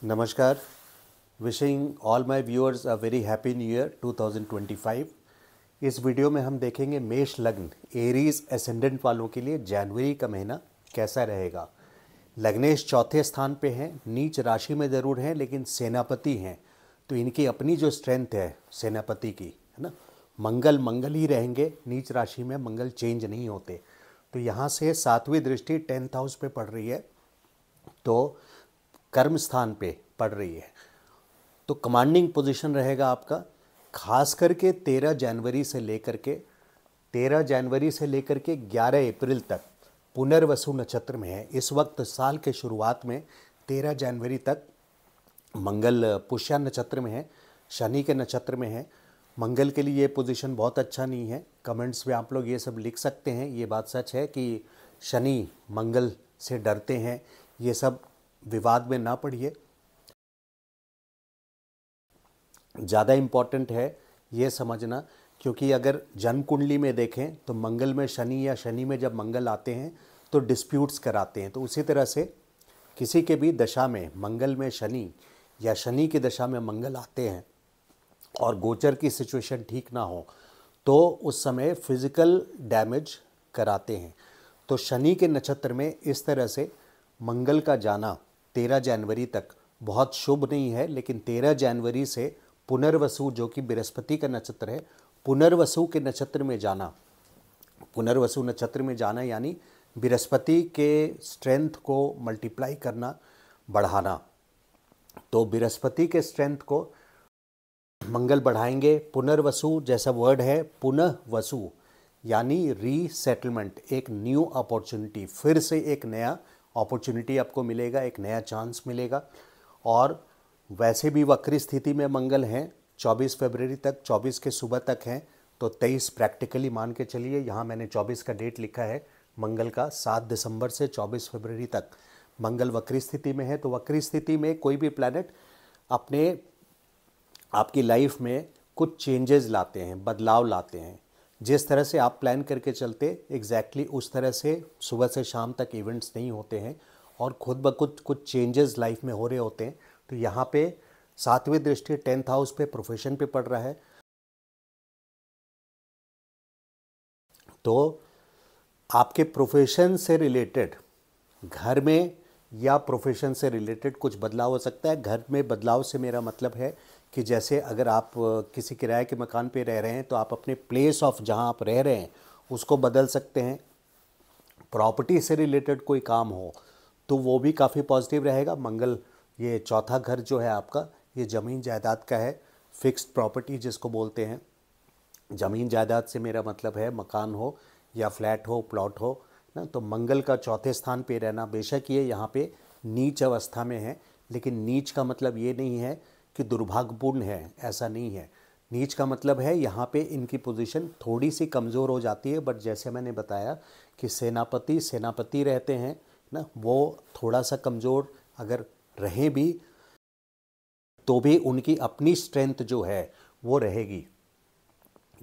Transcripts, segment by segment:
नमस्कार। Wishing all my viewers a very happy new year 2025। इस video में हम देखेंगे मेष लग्न एरीज एसेंडेंट वालों के लिए जनवरी का महीना कैसा रहेगा। लग्नेश चौथे स्थान पे हैं, नीच राशि में ज़रूर हैं लेकिन सेनापति हैं, तो इनकी अपनी जो स्ट्रेंथ है सेनापति की, है ना, मंगल मंगल ही रहेंगे। नीच राशि में मंगल चेंज नहीं होते। तो यहाँ से सातवीं दृष्टि 10th हाउस पे पड़ रही है, तो कर्म स्थान पे पड़ रही है, तो कमांडिंग पोजीशन रहेगा आपका। खास करके 13 जनवरी से लेकर के 11 अप्रैल तक पुनर्वसु नक्षत्र में है। इस वक्त साल के शुरुआत में 13 जनवरी तक मंगल पुष्या नक्षत्र में है, शनि के नक्षत्र में है। मंगल के लिए ये पोजीशन बहुत अच्छा नहीं है। कमेंट्स में आप लोग ये सब लिख सकते हैं, ये बात सच है कि शनि मंगल से डरते हैं, ये सब विवाद में ना पड़िए। ज़्यादा इम्पॉर्टेंट है ये समझना, क्योंकि अगर जन्म कुंडली में देखें तो मंगल में शनि या शनि में जब मंगल आते हैं तो डिस्प्यूट्स कराते हैं। तो उसी तरह से किसी के भी दशा में मंगल में शनि या शनि की दशा में मंगल आते हैं और गोचर की सिचुएशन ठीक ना हो तो उस समय फिजिकल डैमेज कराते हैं। तो शनि के नक्षत्र में इस तरह से मंगल का जाना 13 जनवरी तक बहुत शुभ नहीं है, लेकिन 13 जनवरी से पुनर्वसु जो कि बृहस्पति का नक्षत्र है, पुनर्वसु के नक्षत्र में जाना, पुनर्वसु नक्षत्र में जाना यानी बृहस्पति के स्ट्रेंथ को मल्टीप्लाई करना, बढ़ाना। तो बृहस्पति के स्ट्रेंथ को मंगल बढ़ाएंगे। पुनर्वसु जैसा वर्ड है, पुनः वसु यानी रीसेटलमेंट, एक न्यू अपॉर्चुनिटी, फिर से एक नया अपॉर्चुनिटी आपको मिलेगा, एक नया चांस मिलेगा। और वैसे भी वक्री स्थिति में मंगल हैं 24 फरवरी तक, 24 के सुबह तक हैं, तो 23 प्रैक्टिकली मान के चलिए। यहाँ मैंने 24 का डेट लिखा है मंगल का, 7 दिसंबर से 24 फरवरी तक मंगल वक्री स्थिति में है। तो वक्री स्थिति में कोई भी प्लैनेट अपने आपकी लाइफ में कुछ चेंजेस लाते हैं, बदलाव लाते हैं। जिस तरह से आप प्लान करके चलते एग्जैक्टली उस तरह से सुबह से शाम तक इवेंट्स नहीं होते हैं और खुद ब खुद कुछ चेंजेस लाइफ में हो रहे होते हैं। तो यहाँ पे सातवीं दृष्टि 10th हाउस पे प्रोफेशन पे पड़ रहा है, तो आपके प्रोफेशन से रिलेटेड घर में या प्रोफेशन से रिलेटेड कुछ बदलाव हो सकता है। घर में बदलाव से मेरा मतलब है कि जैसे अगर आप किसी किराए के मकान पे रह रहे हैं तो आप अपने प्लेस ऑफ जहां आप रह रहे हैं उसको बदल सकते हैं। प्रॉपर्टी से रिलेटेड कोई काम हो तो वो भी काफ़ी पॉजिटिव रहेगा। मंगल ये चौथा घर जो है आपका, ये ज़मीन जायदाद का है, फिक्स्ड प्रॉपर्टी जिसको बोलते हैं। ज़मीन जायदाद से मेरा मतलब है मकान हो या फ्लैट हो, प्लॉट हो ना। तो मंगल का चौथे स्थान पे रहना, बेशक ये यहाँ पे नीच अवस्था में है, लेकिन नीच का मतलब ये नहीं है कि दुर्भाग्यपूर्ण है, ऐसा नहीं है। नीच का मतलब है यहाँ पे इनकी पोजीशन थोड़ी सी कमज़ोर हो जाती है, बट जैसे मैंने बताया कि सेनापति रहते हैं ना, वो थोड़ा सा कमज़ोर अगर रहें भी तो भी उनकी अपनी स्ट्रेंथ जो है वो रहेगी।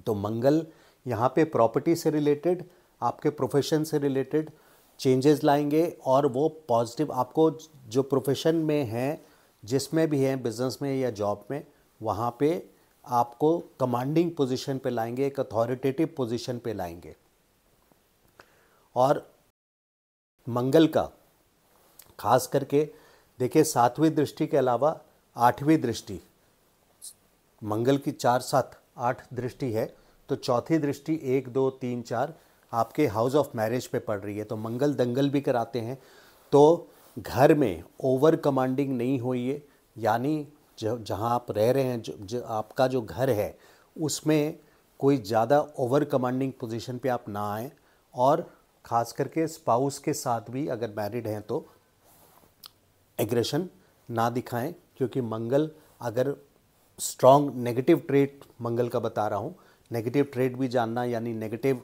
तो मंगल यहाँ पे प्रॉपर्टी से रिलेटेड, आपके प्रोफेशन से रिलेटेड चेंजेस लाएंगे और वो पॉजिटिव आपको जो प्रोफेशन में हैं, जिसमें भी हैं, बिजनेस में या जॉब में, वहाँ पे आपको कमांडिंग पोजीशन पे लाएंगे, एक अथॉरिटेटिव पोजीशन पे लाएंगे। और मंगल का खास करके देखिए, सातवीं दृष्टि के अलावा आठवीं दृष्टि, मंगल की 4 7 8 दृष्टि है, तो चौथी दृष्टि 1 2 3 4 आपके हाउस ऑफ मैरिज पे पड़ रही है। तो मंगल दंगल भी कराते हैं। तो घर में ओवर कमांडिंग नहीं होइए, यानी जहाँ आप रह रहे हैं, जो आपका जो घर है उसमें कोई ज़्यादा ओवर कमांडिंग पोजीशन पे आप ना आएँ। और ख़ास करके स्पाउस के साथ भी अगर मैरिड हैं तो एग्रेशन ना दिखाएं, क्योंकि मंगल अगर स्ट्रॉन्ग नेगेटिव ट्रेट मंगल का बता रहा हूँ, नेगेटिव ट्रेट भी जानना यानी नेगेटिव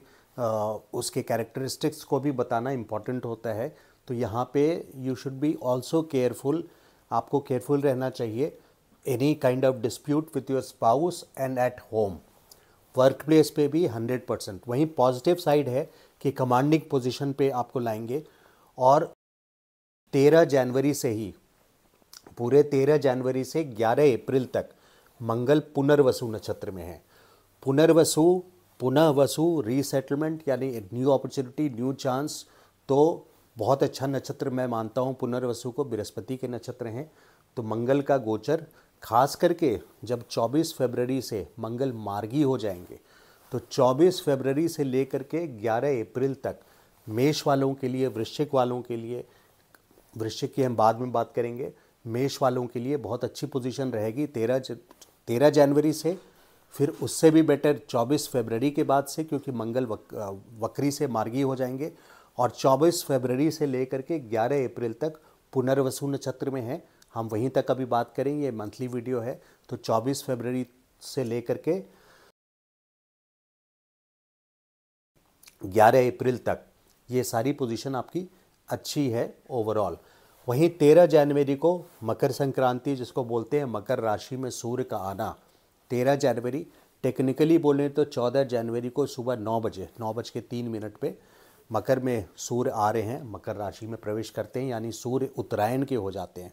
उसके कैरेक्टरिस्टिक्स को भी बताना इम्पॉर्टेंट होता है। तो यहाँ पे you should be also careful, आपको केयरफुल रहना चाहिए any kind of dispute with your spouse and at home. Work place पे भी 100%। वहीं पॉजिटिव साइड है कि कमांडिंग पोजीशन पे आपको लाएंगे। और 13 जनवरी से ही पूरे 13 जनवरी से 11 अप्रैल तक मंगल पुनर्वसु नक्षत्र में है। पुनर्वसु, पुनः वसु, रीसेटलमेंट यानी न्यू अपॉर्चुनिटी, न्यू चांस, तो बहुत अच्छा नक्षत्र मैं मानता हूँ पुनर्वसु को। बृहस्पति के नक्षत्र हैं तो मंगल का गोचर, खास करके जब 24 फरवरी से मंगल मार्गी हो जाएंगे तो 24 फरवरी से लेकर के 11 अप्रैल तक मेष वालों के लिए, वृश्चिक वालों के लिए, वृश्चिक की हम बाद में बात करेंगे, मेष वालों के लिए बहुत अच्छी पोजीशन रहेगी 13 जनवरी से। फिर उससे भी बेटर 24 फरवरी के बाद से, क्योंकि मंगल वक्री से मार्गी हो जाएंगे, और 24 फरवरी से लेकर के 11 अप्रैल तक पुनर्वसु नक्षत्र में है। हम वहीं तक अभी बात करेंगे, मंथली वीडियो है, तो 24 फरवरी से लेकर के 11 अप्रैल तक ये सारी पोजीशन आपकी अच्छी है ओवरऑल। वहीं 13 जनवरी को मकर संक्रांति, जिसको बोलते हैं मकर राशि में सूर्य का आना, 13 जनवरी, टेक्निकली बोलें तो 14 जनवरी को सुबह 9:03 पे मकर में सूर्य आ रहे हैं, मकर राशि में प्रवेश करते हैं, यानी सूर्य उत्तरायण के हो जाते हैं,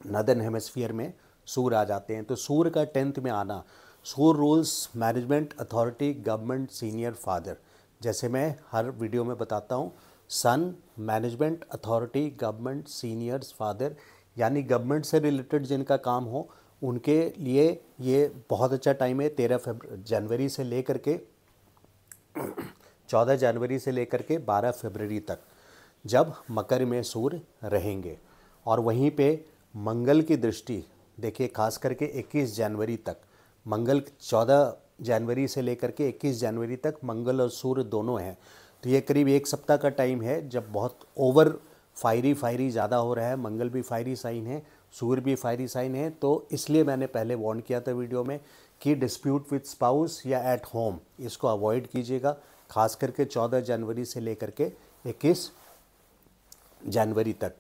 नॉर्दर्न हेमिस्फीयर में सूर्य आ जाते हैं। तो सूर्य का 10th में आना, सूर्य rules management authority, government, senior, father. जैसे मैं हर वीडियो में बताता हूँ, sun management authority, government, seniors, father, यानी गवर्नमेंट से रिलेटेड जिनका काम हो उनके लिए ये बहुत अच्छा टाइम है। 13 जनवरी से लेकर के 14 जनवरी से लेकर के 12 फरवरी तक, जब मकर में सूर्य रहेंगे। और वहीं पे मंगल की दृष्टि देखिए, खास करके 21 जनवरी तक, मंगल 14 जनवरी से लेकर के 21 जनवरी तक मंगल और सूर्य दोनों हैं। तो ये करीब एक सप्ताह का टाइम है जब बहुत ओवर फायरी ज़्यादा हो रहा है। मंगल भी फायरी साइन है, सूर्य भी फायरी साइन है, तो इसलिए मैंने पहले वार्न किया था वीडियो में कि डिस्प्यूट विथ स्पाउस या एट होम इसको अवॉइड कीजिएगा, खास करके 14 जनवरी से लेकर के 21 जनवरी तक।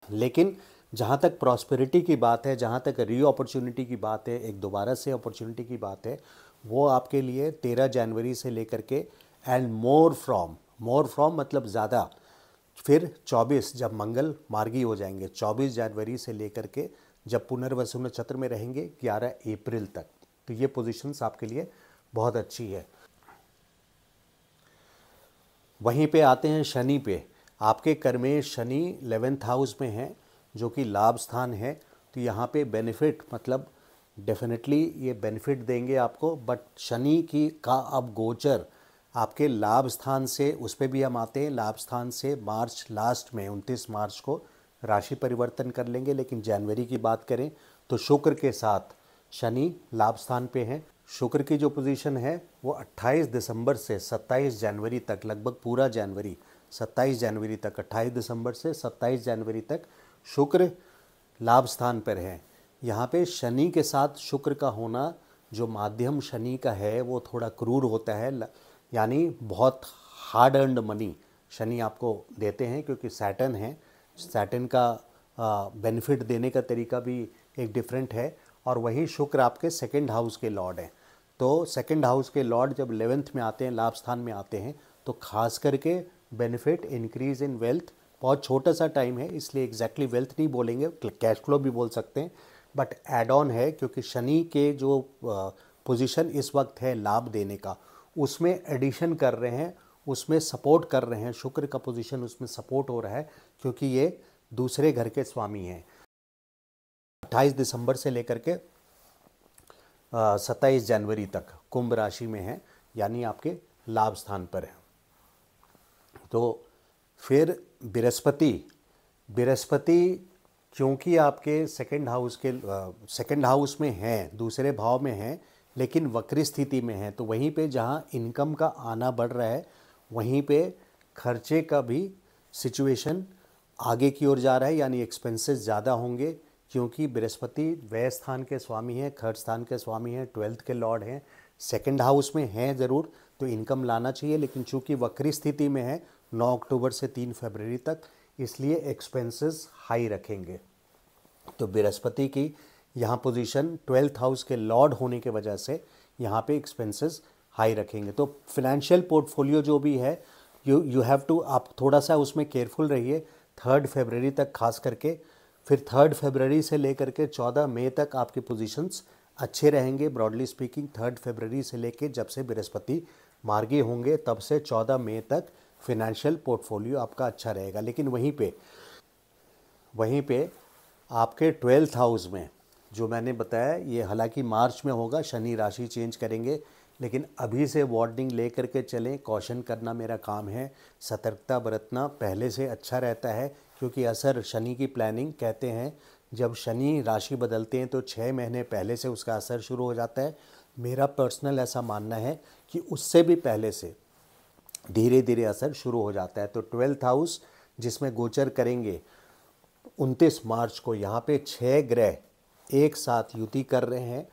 लेकिन जहाँ तक प्रॉस्पेरिटी की बात है, जहाँ तक री अपॉर्चुनिटी की बात है, एक दोबारा से अपॉर्चुनिटी की बात है, वो आपके लिए 13 जनवरी से लेकर के एंड मोर फ्रॉम मतलब ज़्यादा, फिर 24 जब मंगल मार्गी हो जाएंगे, 24 जनवरी से लेकर के जब पुनर्वसु नक्षत्र में रहेंगे 11 अप्रैल तक, तो ये पोजीशंस आपके लिए बहुत अच्छी है। वहीं पे आते हैं शनि पे। आपके कर्मेश शनि 11th हाउस में हैं, जो कि लाभ स्थान है। तो यहाँ पे बेनिफिट, मतलब डेफिनेटली ये बेनिफिट देंगे आपको, बट शनि की का अब गोचर आपके लाभ स्थान से, उस पर भी हम आते हैं, लाभ स्थान से मार्च लास्ट में 29 मार्च को राशि परिवर्तन कर लेंगे। लेकिन जनवरी की बात करें तो शुक्र के साथ शनि लाभ स्थान पे हैं। शुक्र की जो पोजीशन है वो 28 दिसंबर से 27 जनवरी तक, लगभग पूरा जनवरी, 27 जनवरी तक, 28 दिसंबर से 27 जनवरी तक शुक्र लाभ स्थान पर है। यहाँ पे शनि के साथ शुक्र का होना, जो माध्यम शनि का है, वो थोड़ा क्रूर होता है, यानी बहुत हार्ड अर्नड मनी शनि आपको देते हैं, क्योंकि सैटर्न है। सैटर्न का बेनिफिट देने का तरीका भी एक डिफरेंट है। और वही शुक्र आपके सेकंड हाउस के लॉर्ड हैं। तो सेकंड हाउस के लॉर्ड जब 11th में आते हैं, लाभ स्थान में आते हैं, तो खास करके बेनिफिट, इंक्रीज इन वेल्थ, बहुत छोटा सा टाइम है इसलिए एग्जैक्टली वेल्थ नहीं बोलेंगे, कैश फ्लो भी बोल सकते हैं, बट एड ऑन है, क्योंकि शनि के जो पोजीशन इस वक्त है लाभ देने का, उसमें एडिशन कर रहे हैं, उसमें सपोर्ट कर रहे हैं। शुक्र का पोजीशन उसमें सपोर्ट हो रहा है, क्योंकि ये दूसरे घर के स्वामी हैं। 28 दिसंबर से लेकर के 27 जनवरी तक कुंभ राशि में है, यानी आपके लाभ स्थान पर है। तो फिर बृहस्पति क्योंकि आपके सेकंड हाउस में हैं, दूसरे भाव में हैं, लेकिन वक्री स्थिति में है, तो वहीं पे जहाँ इनकम का आना बढ़ रहा है, वहीं पे खर्चे का भी सिचुएशन आगे की ओर जा रहा है, यानी एक्सपेंसेस ज़्यादा होंगे, क्योंकि बृहस्पति व्यय स्थान के स्वामी हैं, खर्च स्थान के स्वामी हैं, 12th के लॉर्ड हैं, सेकंड हाउस में हैं ज़रूर, तो इनकम लाना चाहिए, लेकिन चूंकि वक्री स्थिति में है 9 अक्टूबर से 3 फरवरी तक, इसलिए एक्सपेंसेस हाई रखेंगे। तो बृहस्पति की यहाँ पोजीशन 12th हाउस के लॉर्ड होने के वजह से यहाँ पे एक्सपेंसेस हाई रखेंगे। तो फिनेंशियल पोर्टफोलियो जो भी है, यू हैव टू, आप थोड़ा सा उसमें केयरफुल रहिए 3 फरवरी तक, खास करके फिर 3 फरवरी से लेकर के 14 मई तक आपके पोजीशंस अच्छे रहेंगे। ब्रॉडली स्पीकिंग 3 फरवरी से लेकर जब से बृहस्पति मार्गी होंगे तब से 14 मई तक फिनेंशियल पोर्टफोलियो आपका अच्छा रहेगा। लेकिन वहीं पे आपके 12th हाउस में जो मैंने बताया, ये हालांकि मार्च में होगा, शनि राशि चेंज करेंगे, लेकिन अभी से वार्निंग ले करके चलें, कॉशन करना मेरा काम है, सतर्कता बरतना पहले से अच्छा रहता है। क्योंकि असर शनि की प्लानिंग कहते हैं जब शनि राशि बदलते हैं तो 6 महीने पहले से उसका असर शुरू हो जाता है। मेरा पर्सनल ऐसा मानना है कि उससे भी पहले से धीरे धीरे असर शुरू हो जाता है। तो 12th हाउस जिसमें गोचर करेंगे 29 मार्च को, यहाँ पे 6 ग्रह एक साथ युति कर रहे हैं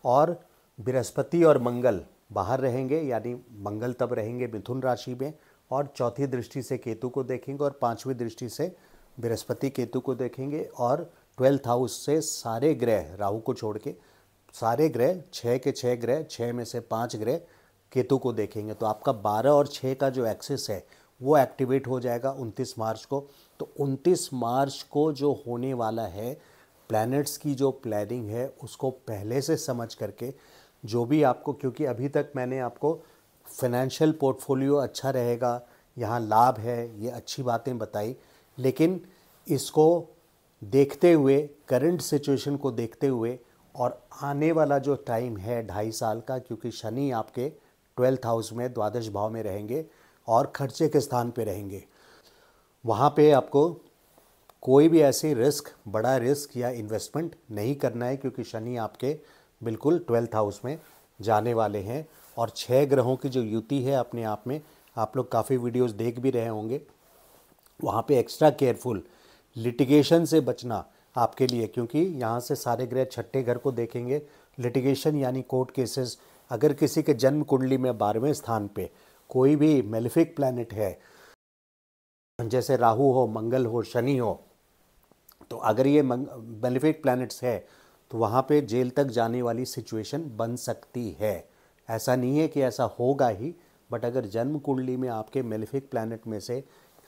और बृहस्पति और मंगल बाहर रहेंगे, यानी मंगल तब रहेंगे मिथुन राशि में और चौथी दृष्टि से केतु को देखेंगे और 5वीं दृष्टि से बृहस्पति केतु को देखेंगे। और 12th हाउस से सारे ग्रह, राहु को छोड़ के सारे ग्रह, 6 के 6 ग्रह, 6 में से 5 ग्रह केतु को देखेंगे। तो आपका 12 और 6 का जो एक्सिस है वो एक्टिवेट हो जाएगा 29 मार्च को। तो 29 मार्च को जो होने वाला है, प्लैनेट्स की जो प्लानिंग है उसको पहले से समझ करके जो भी आपको, क्योंकि अभी तक मैंने आपको फाइनेंशियल पोर्टफोलियो अच्छा रहेगा, यहाँ लाभ है, ये अच्छी बातें बताई, लेकिन इसको देखते हुए, करंट सिचुएशन को देखते हुए और आने वाला जो टाइम है 2.5 साल का, क्योंकि शनि आपके 12th हाउस में द्वादश भाव में रहेंगे और खर्चे के स्थान पे रहेंगे, वहाँ पे आपको कोई भी ऐसी रिस्क, बड़ा रिस्क या इन्वेस्टमेंट नहीं करना है, क्योंकि शनि आपके बिल्कुल 12th हाउस में जाने वाले हैं। और 6 ग्रहों की जो युति है अपने आप में, आप लोग काफ़ी वीडियोस देख भी रहे होंगे, वहाँ पे एक्स्ट्रा केयरफुल, लिटिगेशन से बचना आपके लिए, क्योंकि यहाँ से सारे ग्रह 6ठे घर को देखेंगे। लिटिगेशन यानी कोर्ट केसेस, अगर किसी के जन्म कुंडली में 12वें स्थान पे कोई भी मेलेफिक प्लैनेट है, जैसे राहु हो, मंगल हो, शनि हो, तो अगर ये मेलेफिक प्लैनेट्स है तो वहाँ पे जेल तक जाने वाली सिचुएशन बन सकती है। ऐसा नहीं है कि ऐसा होगा ही, बट अगर जन्म कुंडली में आपके मेलेफिक प्लैनेट में से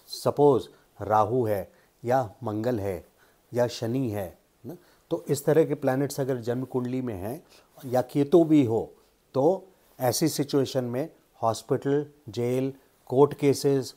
सपोज राहु है या मंगल है या शनि है ना, तो इस तरह के प्लैनेट्स अगर जन्म कुंडली में हैं या केतु भी हो, तो ऐसी सिचुएशन में hospital, jail, court cases,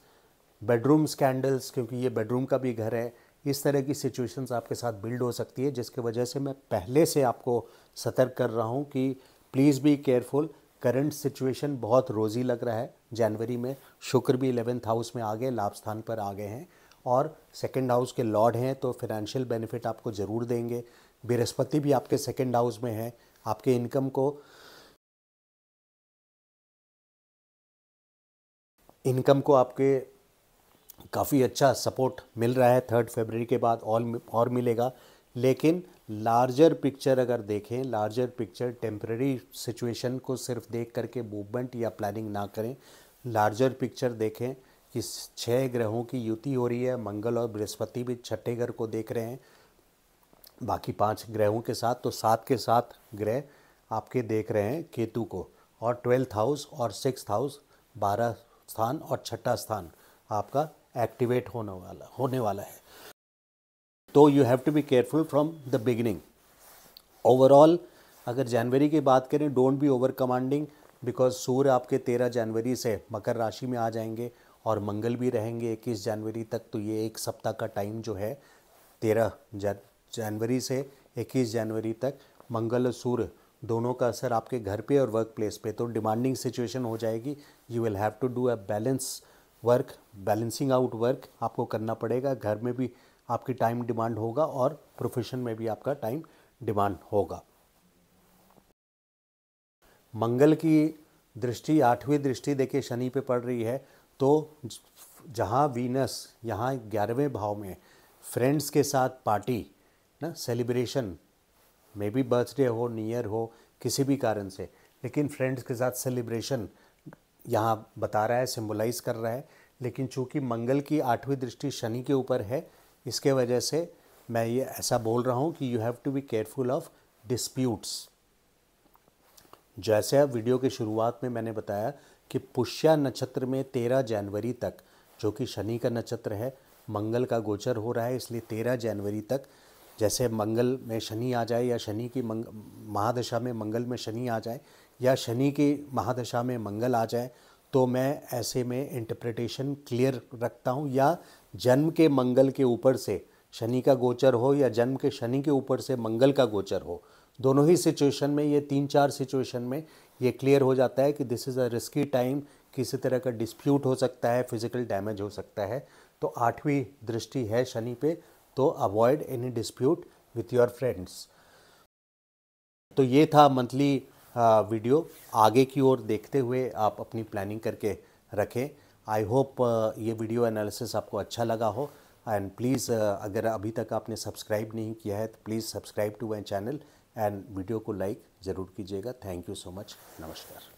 bedroom scandals, क्योंकि ये बेडरूम का भी घर है, इस तरह की सिचुएशंस आपके साथ बिल्ड हो सकती है, जिसके वजह से मैं पहले से आपको सतर्क कर रहा हूँ कि please be careful. Current situation बहुत रोज़ी लग रहा है। जनवरी में शुक्र भी 11th हाउस में आ गए, लाभ स्थान पर आ गए हैं और 2nd हाउस के लॉर्ड हैं, तो फाइनेंशियल बेनिफिट आपको ज़रूर देंगे। बृहस्पति भी आपके 2nd हाउस में है, आपके इनकम को आपके काफ़ी अच्छा सपोर्ट मिल रहा है। 3 फरवरी के बाद और मिलेगा। लेकिन लार्जर पिक्चर अगर देखें, लार्जर पिक्चर, टेम्परेरी सिचुएशन को सिर्फ देख करके मूवमेंट या प्लानिंग ना करें। लार्जर पिक्चर देखें कि 6 ग्रहों की युति हो रही है, मंगल और बृहस्पति भी 6ठे घर को देख रहे हैं बाकी 5 ग्रहों के साथ, तो 7 के 7 ग्रह आपके देख रहे हैं केतु को। और 12th हाउस और 6th हाउस, 12 स्थान और 6ठा स्थान आपका एक्टिवेट होने वाला है। तो you have to be careful from the beginning. Overall अगर जनवरी की बात करें, don't be over commanding, because सूर्य आपके 13 जनवरी से मकर राशि में आ जाएंगे और मंगल भी रहेंगे 21 जनवरी तक। तो ये एक सप्ताह का टाइम जो है, 13 जनवरी से 21 जनवरी तक मंगल और सूर्य दोनों का असर आपके घर पे और वर्क प्लेस पे, तो डिमांडिंग सिचुएशन हो जाएगी। You will have to do a balancing out work आपको करना पड़ेगा। घर में भी आपकी टाइम डिमांड होगा और प्रोफेशन में भी आपका टाइम डिमांड होगा। मंगल की दृष्टि, 8वीं दृष्टि देखिए शनि पे पड़ रही है, तो जहाँ वीनस यहाँ 11वें भाव में, फ्रेंड्स के साथ पार्टी ना, सेलिब्रेशन, मे बी बर्थडे हो, न्यू ईयर हो, किसी भी कारण से, लेकिन फ्रेंड्स के साथ सेलिब्रेशन यहाँ बता रहा है, सिंबलाइज कर रहा है। लेकिन चूंकि मंगल की 8वीं दृष्टि शनि के ऊपर है, इसके वजह से मैं ये ऐसा बोल रहा हूँ कि you have to be careful of disputes. जैसे अब वीडियो की शुरुआत में मैंने बताया कि पुष्या नक्षत्र में 13 जनवरी तक, जो कि शनि का नक्षत्र है, मंगल का गोचर हो रहा है, इसलिए 13 जनवरी तक जैसे मंगल में शनि आ जाए या शनि की महादशा में मंगल में शनि आ जाए या शनि की महादशा में मंगल आ जाए, तो मैं ऐसे में इंटरप्रिटेशन क्लियर रखता हूँ। या जन्म के मंगल के ऊपर से शनि का गोचर हो या जन्म के शनि के ऊपर से मंगल का गोचर हो, दोनों ही सिचुएशन में, ये 3-4 सिचुएशन में ये क्लियर हो जाता है कि this is a risky time, किसी तरह का डिस्प्यूट हो सकता है, फिजिकल डैमेज हो सकता है। तो 8वीं दृष्टि है शनि पे, तो avoid any dispute with your friends. तो ये था मंथली वीडियो। आगे की ओर देखते हुए आप अपनी प्लानिंग करके रखें। आई होप ये वीडियो एनालिसिस आपको अच्छा लगा हो। एंड प्लीज़ अगर अभी तक आपने सब्सक्राइब नहीं किया है तो please subscribe to my channel and video को लाइक ज़रूर कीजिएगा। Thank you so much. नमस्कार।